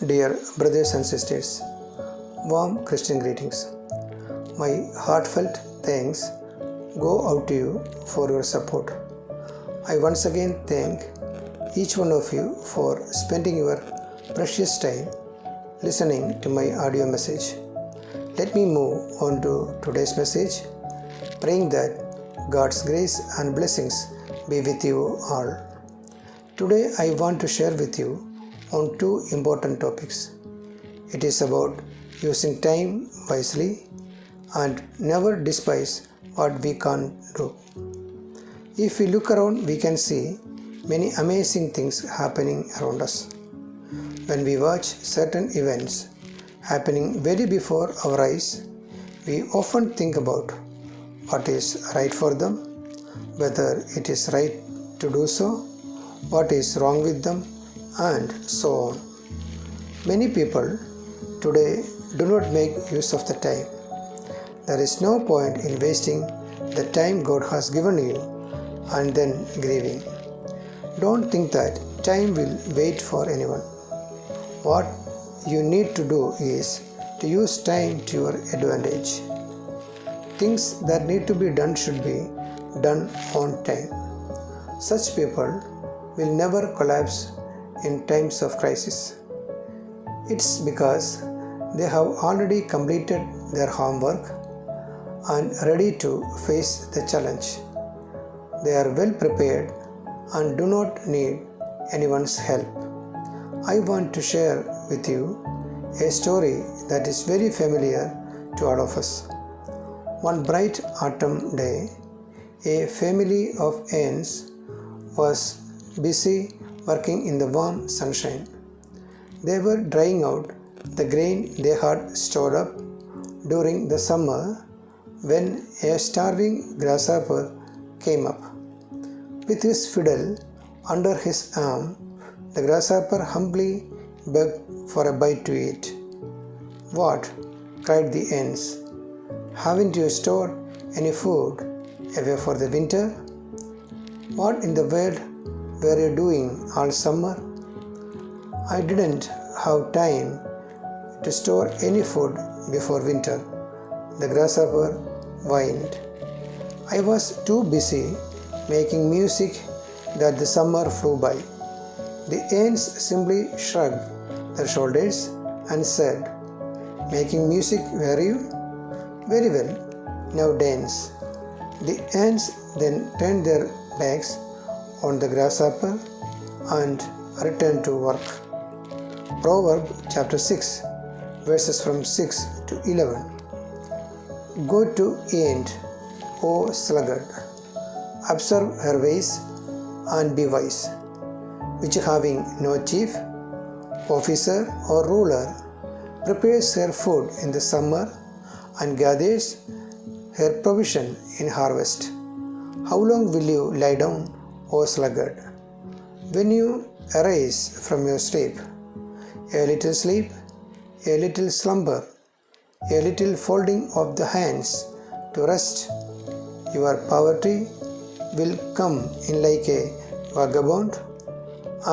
Dear brothers and sisters, warm Christian greetings. My heartfelt thanks go out to you for your support. I once again thank each one of you for spending your precious time listening to my audio message. Let me move on to today's message, praying that God's grace and blessings be with you all. Today I want to share with you on two important topics. It is about using time wisely and never despise what we can't do. If we look around, we can see many amazing things happening around us. When we watch certain events happening very before our eyes, we often think about what is right for them, whether it is right to do so, what is wrong with them, and so on. Many people today do not make use of the time. There is no point in wasting the time God has given you and then grieving. Don't think that time will wait for anyone. What you need to do is to use time to your advantage. Things that need to be done should be done on time. Such people will never collapse in times of crisis. It's because they have already completed their homework and ready to face the challenge. They are well prepared and do not need anyone's help. I want to share with you a story that is very familiar to all of us. One bright autumn day, a family of ants was busy working in the warm sunshine. They were drying out the grain they had stored up during the summer when a starving grasshopper came up. With his fiddle under his arm, the grasshopper humbly begged for a bite to eat. "What?" cried the ants. "Haven't you stored any food away for the winter? What in the world were you doing all summer?" "I didn't have time to store any food before winter," the grasshopper whined. "I was too busy making music that the summer flew by." The ants simply shrugged their shoulders and said, "Making music, were you? Very well, now dance." The ants then turned their backs on the grasshopper and returned to work. Proverbs chapter 6, verses from 6 to 11. "Go to ant, O sluggard, observe her ways and be wise, which having no chief, officer or ruler, prepares her food in the summer and gathers her provision in harvest. How long will you lie down, O sluggard? When you arise from your sleep, a little sleep, a little slumber, a little folding of the hands to rest, your poverty will come in like a vagabond,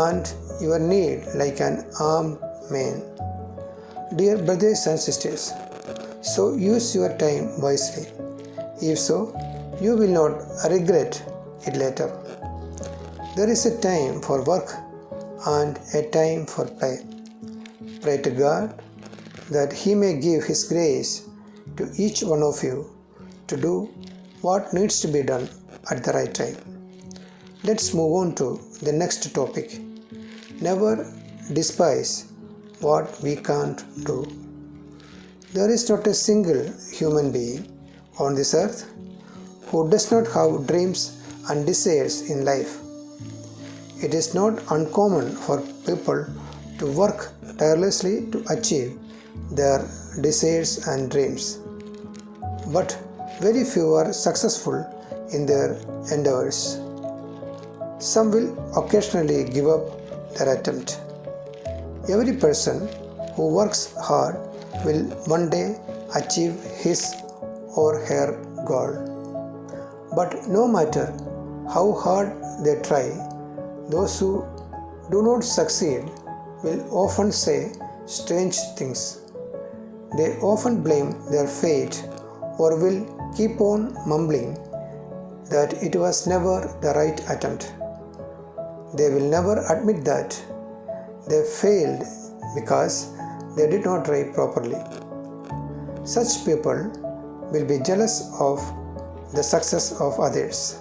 and your need like an armed man." Dear brothers and sisters, so use your time wisely. If so, you will not regret it later. There is a time for work and a time for play. Pray to God that He may give His grace to each one of you to do what needs to be done at the right time. Let's move on to the next topic. Never despise what we can't do. There is not a single human being on this earth who does not have dreams and desires in life. It is not uncommon for people to work tirelessly to achieve their desires and dreams, but very few are successful in their endeavors. Some will occasionally give up their attempt. Every person who works hard will one day achieve his or her goal. But no matter how hard they try, those who do not succeed will often say strange things. They often blame their fate or will keep on mumbling that it was never the right attempt. They will never admit that they failed because they did not try properly. Such people will be jealous of the success of others.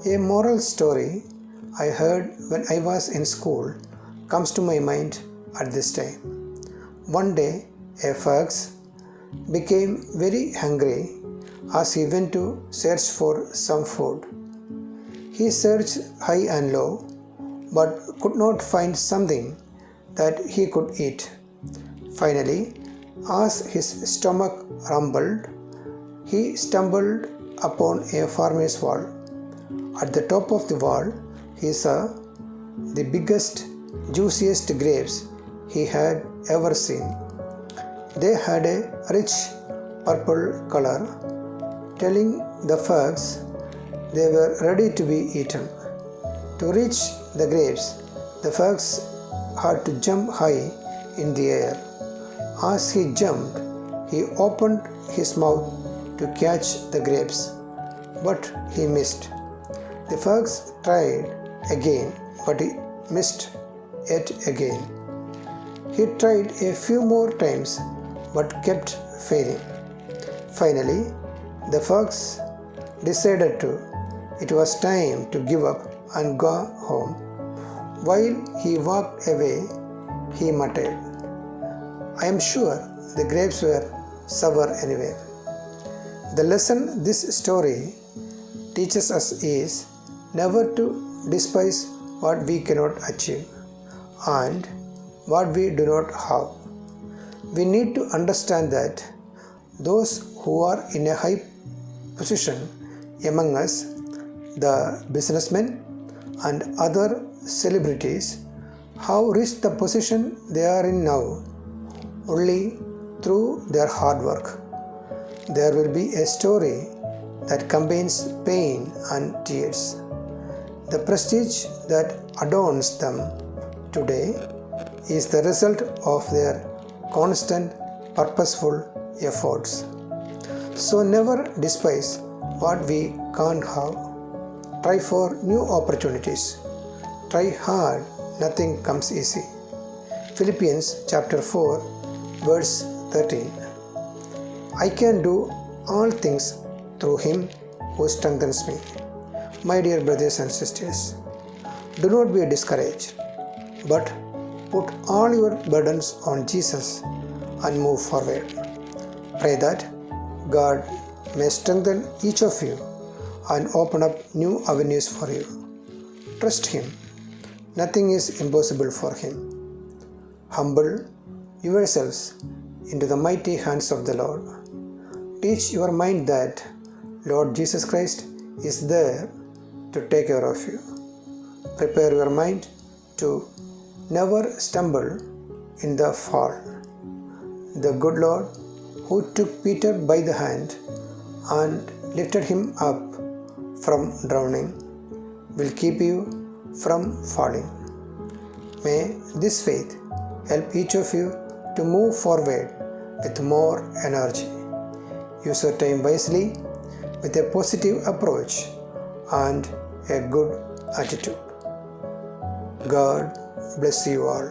A moral story I heard when I was in school comes to my mind at this time. One day, a fox became very hungry as he went to search for some food. He searched high and low, but could not find something that he could eat. Finally, as his stomach rumbled, he stumbled upon a farmer's wall. At the top of the wall, he saw the biggest, juiciest grapes he had ever seen. They had a rich purple color, telling the fox they were ready to be eaten. To reach the grapes, the fox had to jump high in the air. As he jumped, he opened his mouth to catch the grapes, but he missed. The fox tried again, but he missed yet again. He tried a few more times, but kept failing. Finally, the fox decided it was time to give up and go home. While he walked away, he muttered, "I am sure the grapes were sour anyway." The lesson this story teaches us is never to despise what we cannot achieve and what we do not have. We need to understand that those who are in a high position among us, the businessmen and other celebrities, have reached the position they are in now only through their hard work. There will be a story that combines pain and tears. The prestige that adorns them today is the result of their constant, purposeful efforts. So never despise what we can't have. Try for new opportunities. Try hard, nothing comes easy. Philippians chapter 4, verse 13. I can do all things through Him who strengthens me. My dear brothers and sisters, do not be discouraged, but put all your burdens on Jesus and move forward. Pray that God may strengthen each of you and open up new avenues for you. Trust Him. Nothing is impossible for Him. Humble yourselves into the mighty hands of the Lord. Teach your mind that Lord Jesus Christ is there to take care of you. Prepare your mind to never stumble in the fall. The good Lord who took Peter by the hand and lifted him up from drowning will keep you from falling. May this faith help each of you to move forward with more energy. Use your time wisely with a positive approach and a good attitude. God bless you all.